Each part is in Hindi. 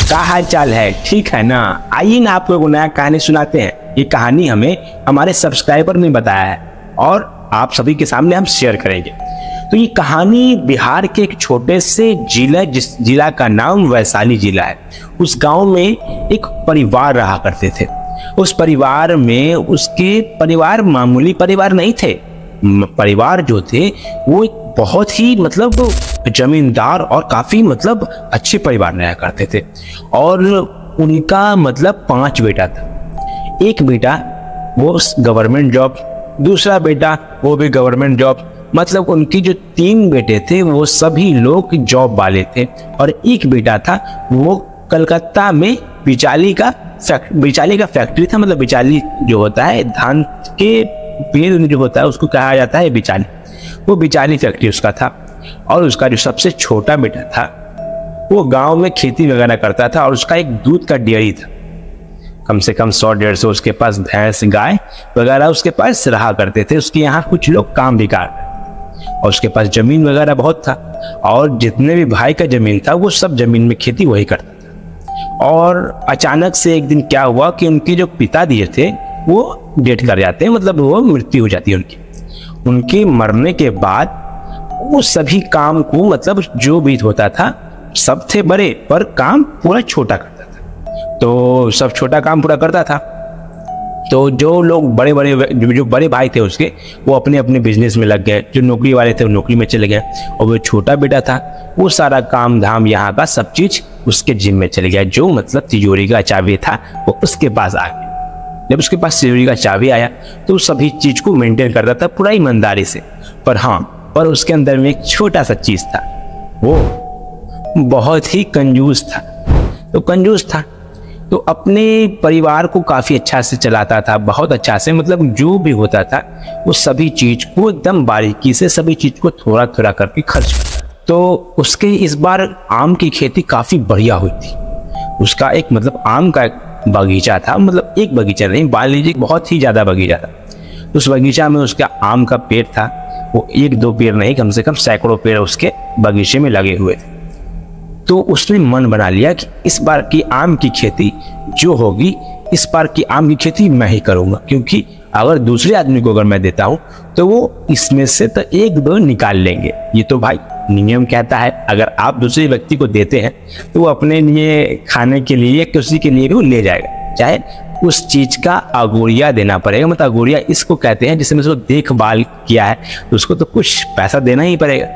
क्या हाल चाल है, ठीक है ना। आइए ना आपको एक नया कहानी सुनाते हैं। ये कहानी हमें हमारे सब्सक्राइबर ने बताया है और आप सभी के सामने हम शेयर करेंगे। तो ये कहानी बिहार के एक छोटे से जिला, जिस जिला का नाम वैशाली जिला है, उस गांव में एक परिवार रहा करते थे। उस परिवार में उसके परिवार मामूली परिवार नहीं थे। परिवार जो थे वो एक बहुत ही जमींदार और काफी अच्छे परिवार रहा करते थे। और उनका 5 बेटा था। एक बेटा वो गवर्नमेंट जॉब, दूसरा बेटा वो भी गवर्नमेंट जॉब। उनकी जो 3 बेटे थे वो सभी लोग जॉब वाले थे। और एक बेटा था वो कलकत्ता में बिचाली का फैक्ट्री था। बिचाली जो होता है धान के पेड़ जो होता है उसको कहा जाता है बिचाली। वो बिचाली फैक्ट्री उसका था। और उसका जो सबसे छोटा बेटा था वो गांव में खेती वगैरह करता था और उसका एक दूध का डेयरी था। कम से कम 100-150 उसके पास भैंस गाय वगैरह उसके पास रहा करते थे। उसके यहाँ कुछ लोग काम भी करते और उसके पास जमीन वगैरह बहुत था। और जितने भी भाई का जमीन था वो सब जमीन में खेती वही करता था। और अचानक से एक दिन क्या हुआ कि उनके जो पिताजी थे वो डेथ कर जाते हैं, वो मृत्यु हो जाती है उनकी। उनके मरने के बाद वो सभी काम को जो भी होता था सब थे बड़े, पर काम पूरा छोटा करता था। तो सब छोटा काम पूरा करता था। तो जो लोग जो बड़े भाई थे उसके वो अपने अपने बिजनेस में लग गए। जो नौकरी वाले थे वो नौकरी में चले गए। और वो छोटा बेटा था वो सारा काम धाम यहाँ का सब चीज उसके जिम में चले गया। जो तिजोरी का चाबी था वो उसके पास आ गया। जब उसके पास तिजोरी का चाबी आया तो सभी चीज को मेंटेन करता था पूरा ईमानदारी से। पर उसके अंदर में एक छोटा सा चीज था, वो बहुत ही कंजूस था। तो अपने परिवार को काफी अच्छा से चलाता था, बहुत अच्छा से। जो भी होता था वो सभी चीज को एकदम बारीकी से सभी चीज को थोड़ा थोड़ा करके खर्च करता। तो उसके इस बार आम की खेती काफी बढ़िया हुई थी। उसका एक आम का बगीचा था। एक बगीचा नहीं, मान लीजिए बहुत ही ज्यादा बगीचा था। उस बगीचा में उसका आम का पेड़ था। वो 1-2 पेड़ नहीं, कम से कम सैकड़ों पेड़ उसके बगीचे में लगे हुए थे। तो उसने मन बना लिया कि इस बार की आम की खेती जो होगी, इस बार की आम की खेती मैं ही करूंगा। क्योंकि अगर दूसरे आदमी को अगर मैं देता हूं तो वो इसमें से तो 1-2 निकाल लेंगे। ये तो भाई नियम कहता है, अगर आप दूसरे व्यक्ति को देते हैं तो वो अपने लिए खाने के लिए या किसी के लिए भी वो ले जाएगा, चाहे उस चीज का अगोरिया देना पड़ेगा। अगोरिया इसको कहते हैं जिसमें उसको देखभाल किया है तो उसको तो कुछ पैसा देना ही पड़ेगा।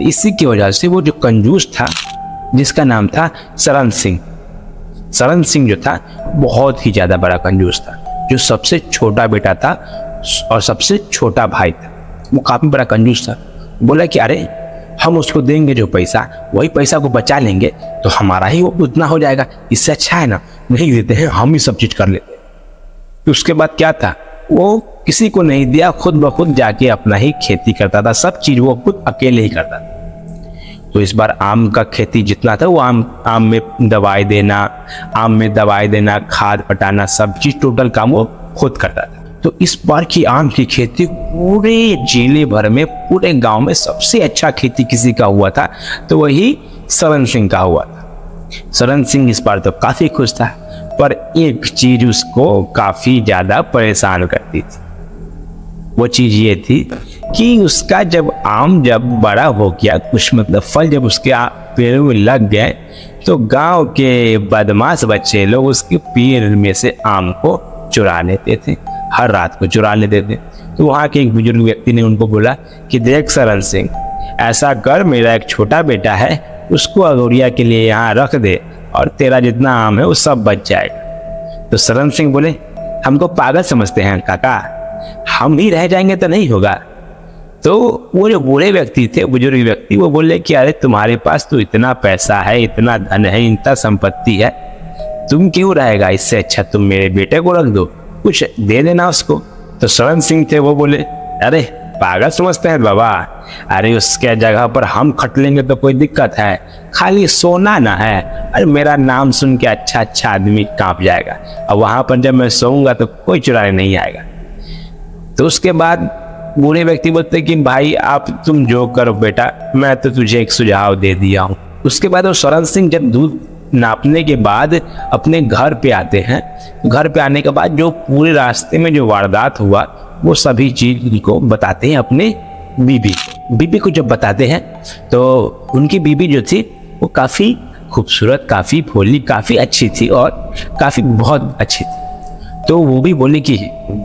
इसी की वजह से वो जो कंजूस था जिसका नाम था शरण सिंह जो था बहुत ही ज्यादा बड़ा कंजूस था। जो सबसे छोटा बेटा था और सबसे छोटा भाई था वो काफी बड़ा कंजूस था। बोला कि अरे हम उसको देंगे जो पैसा, वही पैसा को बचा लेंगे तो हमारा ही वो उतना हो जाएगा। इससे अच्छा है ना नहीं देते हैं, हम ही सब चीज कर लेते हैं। तो उसके बाद क्या था, वो किसी को नहीं दिया, खुद ब खुद जाके अपना ही खेती करता था। सब चीज वो खुद अकेले ही करता था। तो इस बार आम का खेती जितना था वो आम में दवाई देना, खाद पटाना, सब चीज टोटल काम वो खुद करता था। तो इस बार की आम की खेती पूरे जिले भर में, पूरे गांव में सबसे अच्छा खेती किसी का हुआ था तो वही शरण सिंह का हुआ था। शरण सिंह इस बार तो काफी खुश था, पर एक चीज उसको काफी ज्यादा परेशान करती थी। वो चीज ये थी कि उसका जब बड़ा हो गया, कुछ फल जब उसके पेड़ों में लग गए तो गांव के बदमाश बच्चे लोग उसके पेड़ में से आम को चुरा लेते थे। हर रात को चुरा लेते थे। तो वहाँ के एक बुजुर्ग व्यक्ति ने उनको बोला कि देख शरण सिंह, ऐसा कर, मेरा एक छोटा बेटा है उसको अगोरिया के लिए यहाँ रख दे और तेरा जितना आम है वो सब बच जाएगा। तो शरण सिंह बोले, हमको पागल समझते हैं काका, हम ही रह जाएंगे तो नहीं होगा। तो वो जो बूढ़े व्यक्ति थे, बुजुर्ग व्यक्ति, वो बोले कि अरे तुम्हारे पास तो इतना पैसा है, इतना धन है, इतना संपत्ति है, तुम क्यों रहेगा, इससे अच्छा तुम मेरे बेटे को रख दो, कुछ दे देना उसको। तो शरण सिंह थे वो बोले, अरे पागल समझते हैं बाबा, अरे उसके जगह पर हम खट लेंगे तो कोई दिक्कत है, खाली सोना ना है। अरे मेरा नाम सुन के अच्छा आदमी कांप जाएगा और वहां पर जब मैं सोऊंगा तो कोई चुराने नहीं आएगा। तो उसके बाद बूढ़े व्यक्ति बोलते कि भाई तुम जो करो बेटा, मैं तो तुझे एक सुझाव दे दिया हूँ। उसके बाद वो शरण सिंह जब दूध नापने के बाद अपने घर पे आते हैं। घर पे आने के बाद जो पूरे रास्ते में जो वारदात हुआ वो सभी चीज को बताते हैं अपने बीबी को। जब बताते हैं तो उनकी बीबी जो थी वो काफ़ी खूबसूरत, काफ़ी भोली, काफ़ी अच्छी थी और काफ़ी बहुत अच्छी थी। तो वो भी बोले कि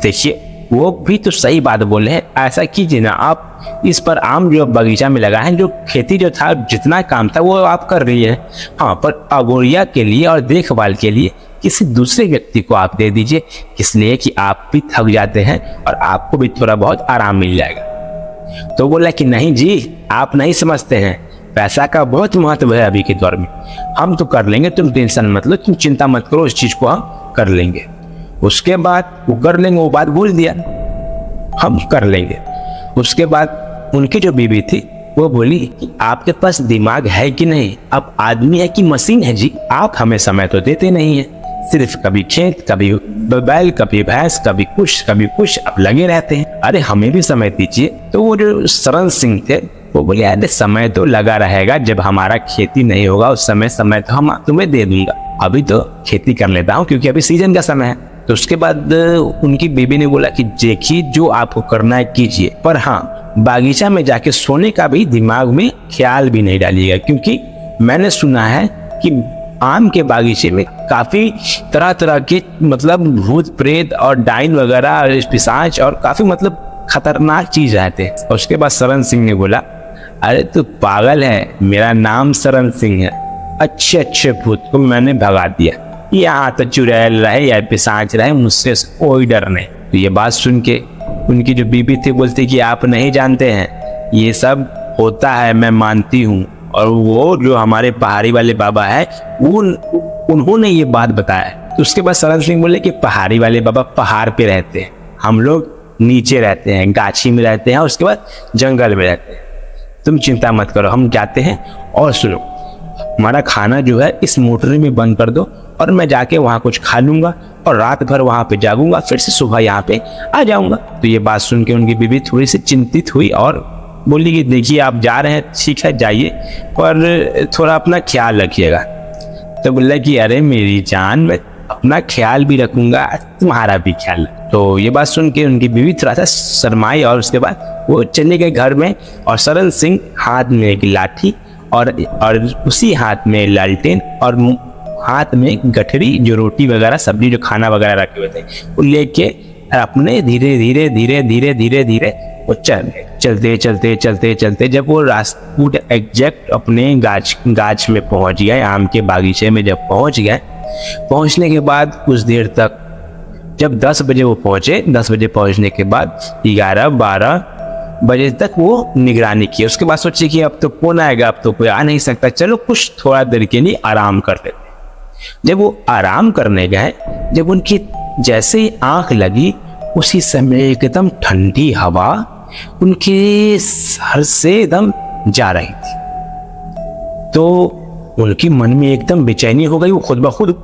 देखिए, वो भी तो सही बात बोले हैं, ऐसा कीजिए ना आप, इस पर आम जो बगीचा में लगा है, जो खेती जो था, जितना काम था वो आप कर रही है, हाँ, पर अगोरिया के लिए और देखभाल के लिए किसी दूसरे व्यक्ति को आप दे दीजिए, इसलिए कि आप भी थक जाते हैं और आपको भी थोड़ा बहुत आराम मिल जाएगा। तो बोला कि नहीं जी, आप नहीं समझते हैं, पैसा का बहुत महत्व है अभी के दौर में, हम तो कर लेंगे, तुम टेंशन मत लो, तुम चिंता मत करो, इस चीज को हम कर लेंगे। उसके बाद वो कर लेंगे, वो बात भूल दिया, हम कर लेंगे। उसके बाद उनकी जो बीबी थी वो बोली कि आपके पास दिमाग है कि नहीं, आप आदमी है कि मशीन है जी, आप हमें समय तो देते नहीं है, सिर्फ कभी खेत, कभी बैल, कभी भैंस, कभी कुछ अब लगे रहते हैं, अरे हमें भी समय दीजिए। तो वो जो शरण सिंह थे वो बोले अरे समय तो लगा रहेगा, जब हमारा खेती नहीं होगा उस समय तो हम तुम्हें दे दूंगा, अभी तो खेती कर लेता हूँ क्योंकि अभी सीजन का समय है। तो उसके बाद उनकी बीबी ने बोला कि देखिए, जो आपको करना है कीजिए, पर हाँ, बागीचा में जाके सोने का भी दिमाग में ख्याल भी नहीं डालिएगा, क्योंकि मैंने सुना है कि आम के बागीचे में काफी तरह तरह के मतलब भूत प्रेत और डाइन वगैरह, पिशाच और काफी मतलब खतरनाक चीज रहते हैं। और उसके बाद शरण सिंह ने बोला अरे तू पागल है, मेरा नाम शरण सिंह है, अच्छे भूत को मैंने भगा दिया, यहाँ तो चुड़ैल रहे या पिशाच रहे, मुझसे कोई डर नहीं। तो ये बात सुन के उनकी जो बीबी थी बोलती कि आप नहीं जानते हैं, ये सब होता है, मैं मानती हूँ, और वो जो हमारे पहाड़ी वाले बाबा है उन्होंने ये बात बताया। तो उसके बाद शरण सिंह बोले कि पहाड़ी वाले बाबा पहाड़ पे रहते हैं, हम लोग नीचे रहते हैं, गाछी में रहते हैं, उसके बाद जंगल में रहते हैं, तुम चिंता मत करो, हम जाते हैं। और सुनो, हमारा खाना जो है इस मोटरी में बंद कर दो और मैं जाके वहाँ कुछ खा लूंगा और रात भर वहाँ पे जागूंगा, फिर से सुबह यहाँ पे आ जाऊंगा। तो ये बात सुन के उनकी बीबी थोड़ी सी चिंतित हुई और बोली कि देखिए, आप जा रहे हैं, ठीक है जाइए, पर थोड़ा अपना ख्याल रखिएगा। तो बोला कि अरे मेरी जान, मैं अपना ख्याल भी रखूंगा, तुम्हारा भी ख्याल। तो ये बात सुन के उनकी बीवी थोड़ा सा शर्माई और उसके बाद वो चले गए घर में, और शरण सिंह हाथ में एक लाठी और उसी हाथ में लालटेन और हाथ में गठरी, जो रोटी वगैरह सब्जी जो खाना वगैरह रखे हुए थे, वो लेके अपने धीरे धीरे वो चलते जब वो रास्ता एग्जैक्ट अपने गाछ में पहुंच गए, आम के बागीचे में जब पहुंच गए, पहुंचने के बाद कुछ देर तक, जब 10 बजे वो पहुंचे, 10 बजे पहुंचने के बाद 11-12 बजे तक वो निगरानी की। उसके बाद सोचे कि अब तो कौन आएगा, अब तो कोई आ नहीं सकता, चलो कुछ थोड़ा देर के लिए आराम कर लेते। जब वो आराम करने गए, जब उनकी जैसे ही आंख लगी, उसी समय एकदम ठंडी हवा उनके सर से एकदम जा रही थी। तो उनके मन में एकदम बेचैनी हो गई, वो खुद ब खुद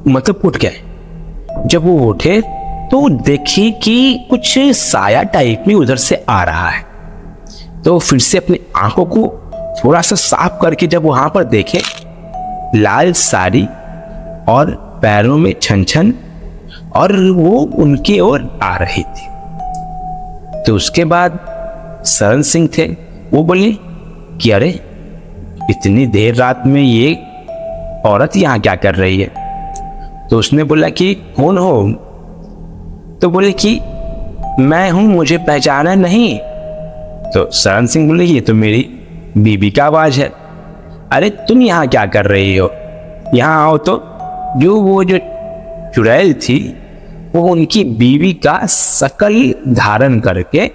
मतलब उठ गए। जब वो उठे तो देखी कि कुछ साया टाइप में उधर से आ रहा है। तो फिर से अपनी आंखों को थोड़ा सा साफ करके जब वहां पर देखे, लाल साड़ी और पैरों में छन और वो उनकी ओर आ रही थी। तो उसके बाद शरण सिंह थे, वो बोले कि अरे इतनी देर रात में ये औरत यहाँ क्या कर रही है। तो उसने बोला कि कौन हो। तो बोले कि मैं हूं, मुझे पहचाना नहीं। तो शरण सिंह बोले ये तो मेरी बीबी का आवाज है। अरे तुम यहाँ क्या कर रही हो, यहाँ आओ। तो वो जो चुड़ैल थी वो उनकी बीवी का शकल धारण करके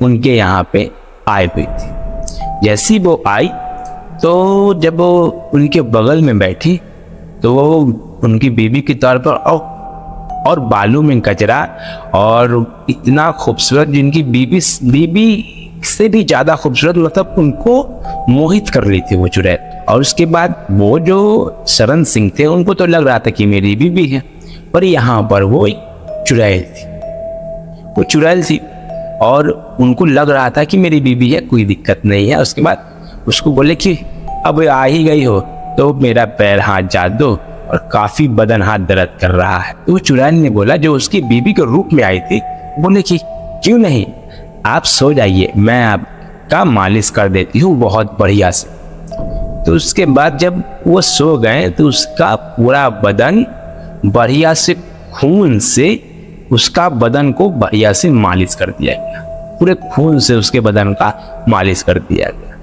उनके यहाँ पे आई हुई थी। जैसी वो आई तो जब वो उनके बगल में बैठी तो वो उनकी बीवी के तौर पर और बालों में कचरा और इतना खूबसूरत, जिनकी बीवी से भी ज्यादा खूबसूरत, मतलब उनको मोहित कर ली थी वो चुड़ैल। और उसके बाद वो जो शरण सिंह थे उनको तो लग रहा था कि मेरी बीवी है, पर यहाँ पर वो एक चुड़ैल थी और उनको लग रहा था कि मेरी बीवी है, कोई दिक्कत नहीं है। उसके बाद उसको बोले कि अब आ ही गई हो तो मेरा पैर हाथ जा दो और काफी बदन हाथ दर्द कर रहा है। तो चुड़ैल ने बोला, जो उसकी बीबी के रूप में आई थी, बोले कि क्यों नहीं, आप सो जाइए, मैं आपका मालिश कर देती हूँ बहुत बढ़िया से। तो उसके बाद जब वो सो गए तो उसका पूरा बदन बढ़िया से खून से उसका बदन को बढ़िया से मालिश कर दिया गया, पूरे खून से उसके बदन का मालिश कर दिया गया,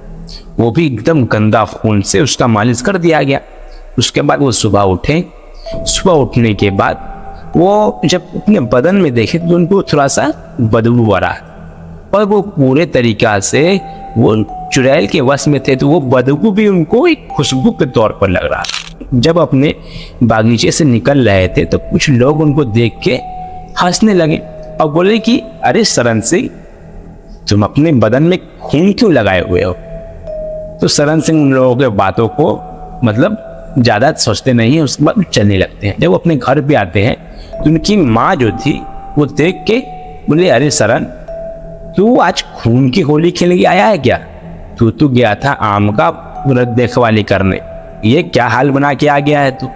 वो भी एकदम गंदा खून से उसका मालिश कर दिया गया। उसके बाद वो सुबह उठे। सुबह उठने के बाद वो जब अपने बदन में देखे तो उनको थोड़ा सा बदबू आ रहा, पर वो पूरे तरीका से वो चुड़ैल के वश में थे, तो वो बदबू भी उनको एक खुशबू के तौर पर लग रहा। जब अपने बागीचे से निकल रहे थे तो कुछ लोग उनको देख के हंसने लगे और बोले कि अरे सरन सिंह, तुम अपने बदन में खून क्यों लगाए हुए हो? तो सरन सिंह उन लोगों के बातों को मतलब ज्यादा सोचते नहीं है, उसके बाद चलने लगते हैं। जब वो अपने घर पे आते हैं तो उनकी माँ जो थी वो देख के बोले, अरे सरन, तू आज खून की होली खेलने आया है क्या? तू तो गया था आम का देखवाली करने, ये क्या हाल बना के आ गया है तू?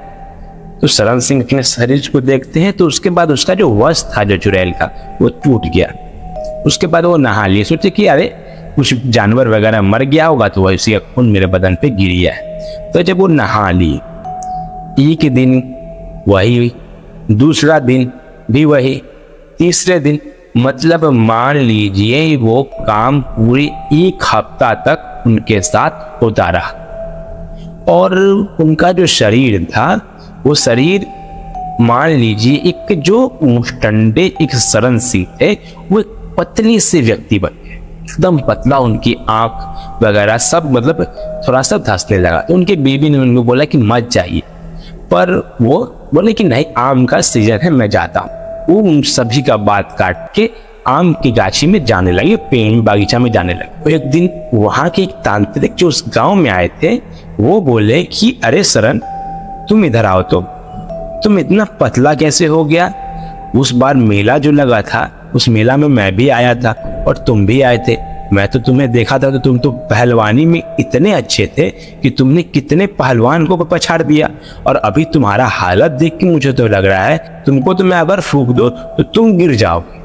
तो सरन सिंह अपने शरीर को देखते हैं तो उसके बाद उसका जो वश था जो चुड़ैल का वो टूट गया। उसके बाद वो नहा लिए, सोचे कि अरे कुछ जानवर वगैरह मर गया होगा तो वैसे खून मेरे बदन पे गिर गया है। तो जब वो नहा लिए, एक दिन वही, दूसरा दिन भी वही, तीसरे दिन, मतलब मान लीजिए वो काम पूरे एक हफ्ता तक उनके साथ होता रहा। और उनका जो शरीर था वो शरीर मान लीजिए एक जो मुस्टंडे एक सरन सिंह थे वो पतली से व्यक्ति बन गए, एकदम पतला, उनकी आंख वगैरह सब मतलब थोड़ा सा धंसने लगा। तो उनके बीवी ने उनको बोला कि मत जाइए, पर वो बोले कि नहीं, आम का सीजन है, मैं जाता हूँ। वो उन सभी का बात काट के आम की गाछी में जाने लगे, पेड़ बागीचा में जाने लगे। तो एक दिन वहां के एक तांत्रिक जो उस गांव में आए थे वो बोले कि अरे सरन, तुम इधर आओ, तो तुम इतना पतला कैसे हो गया? उस बार मेला जो लगा था उस मेला में मैं भी आया था और तुम भी आए थे, मैं तो तुम्हें देखा था, तो तुम तो पहलवानी में इतने अच्छे थे कि तुमने कितने पहलवान को पछाड़ दिया, और अभी तुम्हारा हालत देख के मुझे तो लग रहा है तुमको तो मैं अगर फूंक दो तो तुम गिर जाओगे।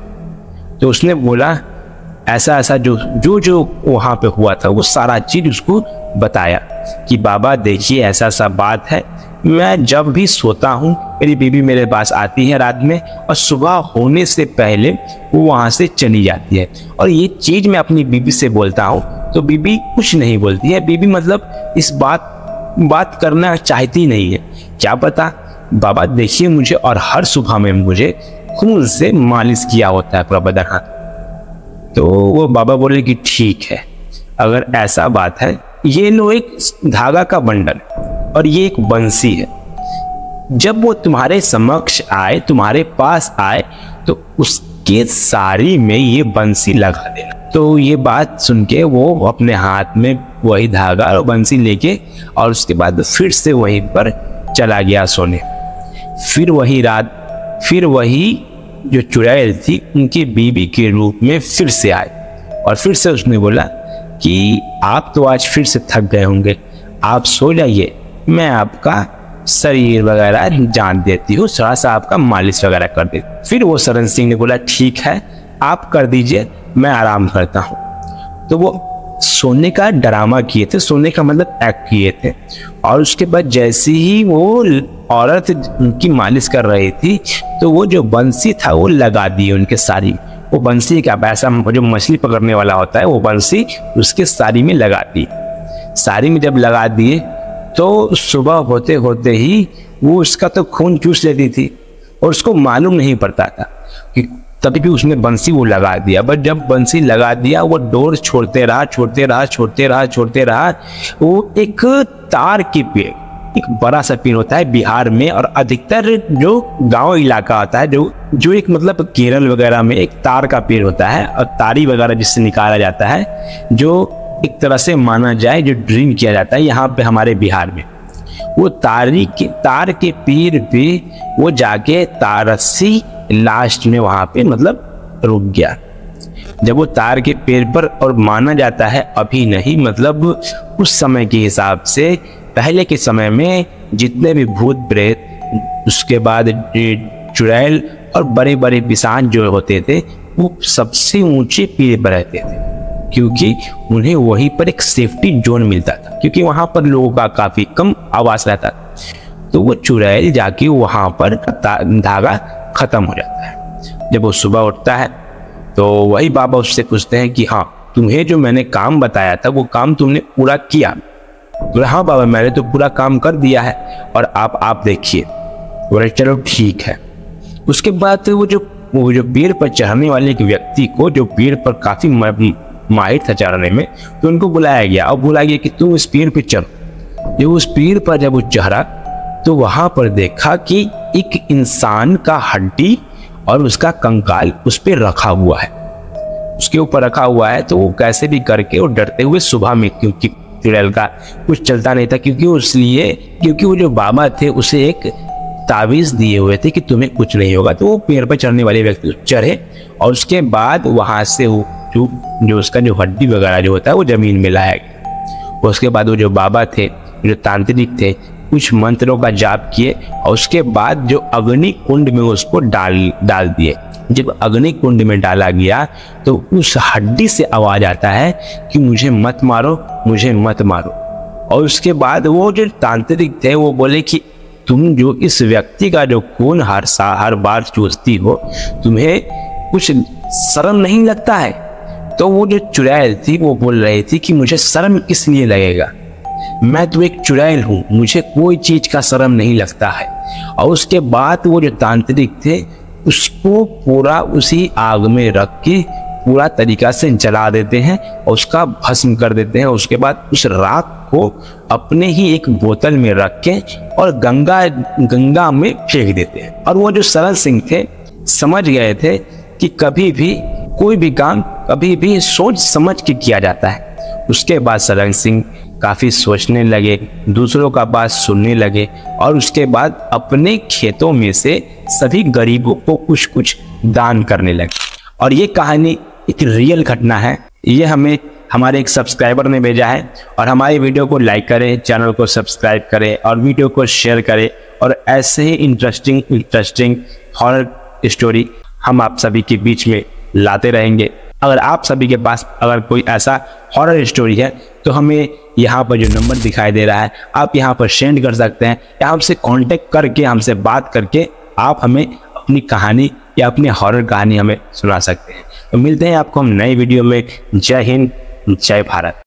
तो उसने बोला ऐसा ऐसा जो वहां पे हुआ था वो सारा चीज उसको बताया कि बाबा देखिए ऐसा सा बात है, मैं जब भी सोता हूँ मेरी बीवी मेरे पास आती है रात में और सुबह होने से पहले वो वहाँ से चली जाती है, और ये चीज़ मैं अपनी बीवी से बोलता हूँ तो बीवी कुछ नहीं बोलती है। बीवी मतलब इस बात करना चाहती नहीं है। क्या पता बाबा देखिए मुझे, और हर सुबह में मुझे खून से मालिश किया होता है पूरा बदन हाथ। तो वो बाबा बोले कि ठीक है, अगर ऐसा बात है, ये लो एक धागा का बंडल और ये एक बंसी है, जब वो तुम्हारे समक्ष आए, तुम्हारे पास आए, तो उसके साड़ी में ये बंसी लगा देना। तो ये बात सुन के वो अपने हाथ में वही धागा और बंसी लेके और उसके बाद फिर से वहीं पर चला गया सोने। फिर वही रात, फिर वही जो चुड़ैल थी उनकी बीवी के रूप में फिर से आए और फिर से उसने बोला कि आप तो आज फिर से थक गए होंगे, आप सो जाइए, मैं आपका शरीर वगैरह जान देती हूँ, थोड़ा सा आपका मालिश वगैरह कर देती। फिर वो सरन सिंह ने बोला ठीक है, आप कर दीजिए, मैं आराम करता हूँ। तो वो सोने का ड्रामा किए थे, सोने का मतलब एक्ट किए थे, और उसके बाद जैसे ही वो औरत उनकी मालिश कर रही थी तो वो जो बंसी था वो लगा दिए उनके साड़ी। वो बंसी का ऐसा जो मछली पकड़ने वाला होता है वो बंसी उसके साड़ी में लगा दी। साड़ी में जब लगा दिए तो सुबह होते होते ही वो उसका तो खून चूस लेती थी और उसको मालूम नहीं पड़ता था कि तभी भी उसने बंसी वो लगा दिया। बट जब बंसी लगा दिया वो डोर छोड़ते रहा। वो एक तार के पेड़, एक बड़ा सा पेड़ होता है बिहार में, और अधिकतर जो गांव इलाका होता है जो एक मतलब केरल वगैरह में एक तार का पेड़ होता है और तारी वगैरह जिससे निकाला जाता है, जो एक तरह से माना जाए जो ड्रीम किया जाता है यहाँ पे हमारे बिहार में। वो तार के पेड़ पे वो जाके रस्सी लास्ट में वहां पे मतलब रुक गया। जब वो तार के पेड़ पर, और माना जाता है अभी नहीं, मतलब उस समय के हिसाब से पहले के समय में जितने भी भूत प्रेत, उसके बाद चुड़ैल और बड़े बड़े पिशाच जो होते थे वो सबसे ऊंचे पेड़ पर रहते थे, क्योंकि उन्हें वहीं पर एक सेफ्टी जोन मिलता था, क्योंकि वहां पर लोगों का काफी कम आवास रहता था। तो वो चुड़ैल जाके वहां पर धागा खत्म हो जाता है। जब वो सुबह उठता है तो वही बाबा उससे पूछते हैं कि हाँ, तुम्हें जो मैंने काम बताया था वो काम तुमने पूरा किया? बोले हाँ बाबा, मैंने तो पूरा काम कर दिया है और आप देखिए। बोले चलो ठीक है। उसके बाद वो जो पेड़ पर चढ़ने वाले एक व्यक्ति को, जो पेड़ पर काफी माहिर था चढ़ने में, तो उनको बुलाया गया और बोला गया कि तुम इस पेड़ पे चढ़ो। जब उस पेड़ पर जब वो चढ़ा तो वहां पर देखा कि एक इंसान का हड्डी और उसका कंकाल उस पर रखा हुआ है, उसके ऊपर रखा हुआ है। तो वो कैसे भी करके वो डरते हुए सुबह में, क्योंकि चुड़ैल का कुछ चलता नहीं था, क्योंकि वो जो बाबा थे उसे एक तावीज दिए हुए थे कि तुम्हें कुछ नहीं होगा। तो वो पेड़ पर चढ़ने वाले व्यक्ति चढ़े और उसके बाद वहां से जो उसका जो हड्डी वगैरह जो होता है वो जमीन में लाया गया। उसके बाद वो जो बाबा थे, जो तांत्रिक थे, कुछ मंत्रों का जाप किए और उसके बाद जो अग्नि कुंड में उसको डाल दिए। जब अग्नि कुंड में डाला गया तो उस हड्डी से आवाज आता है कि मुझे मत मारो, मुझे मत मारो। और उसके बाद वो जो तांत्रिक थे वो बोले कि तुम जो इस व्यक्ति का जो खून हर बार चूसती हो, तुम्हें कुछ शर्म नहीं लगता है? तो वो जो चुड़ैल थी वो बोल रही थी कि मुझे शर्म किस लिए लगेगा, मैं तो एक चुड़ैल हूं, मुझे कोई चीज का शर्म नहीं लगता है। और उसके बाद वो जो तांत्रिक थे उसको पूरा उसी आग में रख के पूरा तरीका से जला देते हैं और उसका भस्म कर देते हैं। उसके बाद उस राख को अपने ही एक बोतल में रख के और गंगा में फेंक देते हैं। और वो जो सरल सिंह थे समझ गए थे कि कभी भी कोई भी काम कभी भी सोच समझ के किया जाता है। उसके बाद सरल सिंह काफी सोचने लगे, दूसरों का बात सुनने लगे और उसके बाद अपने खेतों में से सभी गरीबों को कुछ कुछ दान करने लगे। और ये कहानी एक रियल घटना है, ये हमें हमारे एक सब्सक्राइबर ने भेजा है। और हमारी वीडियो को लाइक करें, चैनल को सब्सक्राइब करें और वीडियो को शेयर करें। और ऐसे ही इंटरेस्टिंग हॉरर स्टोरी हम आप सभी के बीच में लाते रहेंगे। अगर आप सभी के पास अगर कोई ऐसा हॉरर स्टोरी है तो हमें यहाँ पर जो नंबर दिखाई दे रहा है आप यहाँ पर सेंड कर सकते हैं, या हमसे कांटेक्ट करके हमसे बात करके आप हमें अपनी कहानी या अपनी हॉरर कहानी हमें सुना सकते हैं। तो मिलते हैं आपको हम नई वीडियो में। जय हिंद, जय भारत।